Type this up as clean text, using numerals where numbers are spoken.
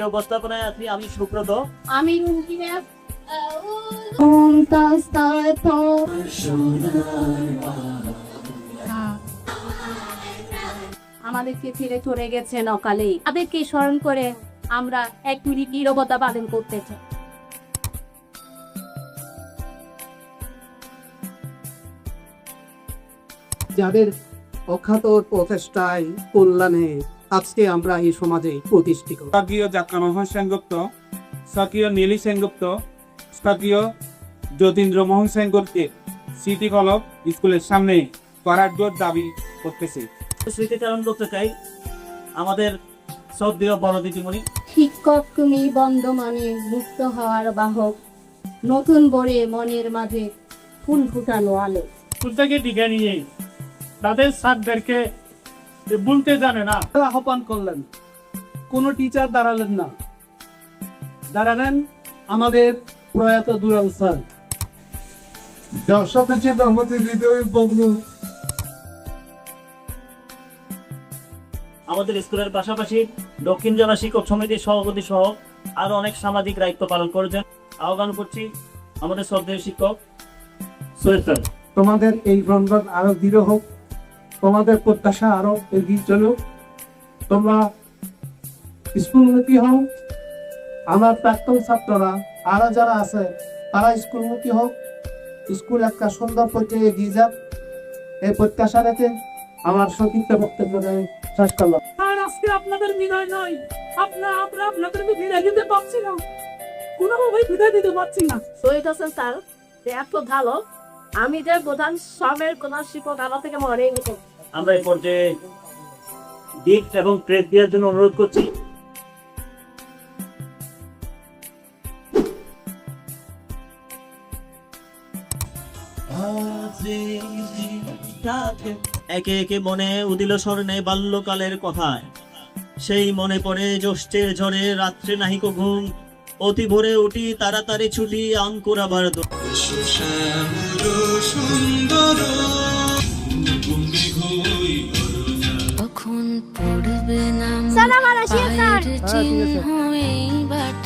আজকে উপস্থাপনায় আছি আমি সুব্রত। আমি রুমকিনা। আমাদেরকে ছেড়ে চলে গেছেন অকালে, তাদেরকে স্মরণ করে আমরা 1 মিনিট নীরবতা পালন করতে চাই। যাদের অখ্যাত প্রচেষ্টায় কল্যাণে আজকে আমরা এই সমাজে প্রতিষ্ঠিত। স্বকীয় যাত্রামোহন সেনগুপ্ত, স্বকীয় নীলি সেনগুপ্ত, স্বকীয় যতীন্দ্রমোহন সেনগুপ্তের স্মৃতিফলক স্কুলের সামনে করার জোর দাবি করতেছে। স্মৃতিচারণ করতে চাই আমাদের শ্রদ্ধেয় বড় দিদিমণি। শিক্ষক তুমি বন্ধমানে মুক্ত হওয়ার বাহক, নতুন বরে মনের মাঝে ফুল ফুটানো আলো। স্কুল থেকে টিকা নিয়ে তাদের স্যারদেরকে বলতে জানে না, আহ্বান করলেন, কোনো টিচার দাঁড়ালেন না, দাঁড়ালেন আমাদের প্রয়াত দুলাল স্যার। দর্শকের চেয়ে আমাদের হৃদয় বন্ধু। আমাদের স্কুলের পাশাপাশি দক্ষিণ জেলা শিক্ষক সমিতির সভাপতি সহ আরো অনেক সামাজিক দায়িত্ব পালন করেছেন। আহ্বান করছি আমাদের শ্রদ্ধেয় শিক্ষক সৈয়দ স্যার। তোমাদের এই বন্ধন আরো দৃঢ় হোক, তোমাদের প্রত্যাশা আরো এগিয়ে চলুক, তোমরা স্কুলমুখী হও। আমার প্রাক্তন ছাত্ররা আরো যারা আছে তারা স্কুলমুখী হোক, স্কুল একটা সুন্দর পর্যায়ে এগিয়ে যাক, এই প্রত্যাশা রেখে আমার সংক্ষিপ্ত বক্তব্য শেষ করলাম। আর আজকে আপনাদের বিদায় নয়, আমরা আপনাদেরকে বিদায় দিতে পারছি না, কোনোভাবে বিদায় দিতে পারছি না। শহীদ হোসেন স্যার এত ভালো, আমি যে প্রধান সবের প্রধান শিক্ষক আমার থেকে মনে গেছে। আমরা এই পর্যায়ে গিফট এবং প্রেস দেওয়ার জন্য অনুরোধ করছি। একে একে মনে উদিল স্মরণে বাল্যকালের কথায়, সেই মনে পড়ে জ্যৈষ্ঠের ঝড়ে রাত্রে নাহিক ঘুম, অতি ভোরে উঠি তাড়াতাড়ি ছুটি অঙ্কুর আবার তখন পড়বে না পায়ের চিহ্ন এই বাটে।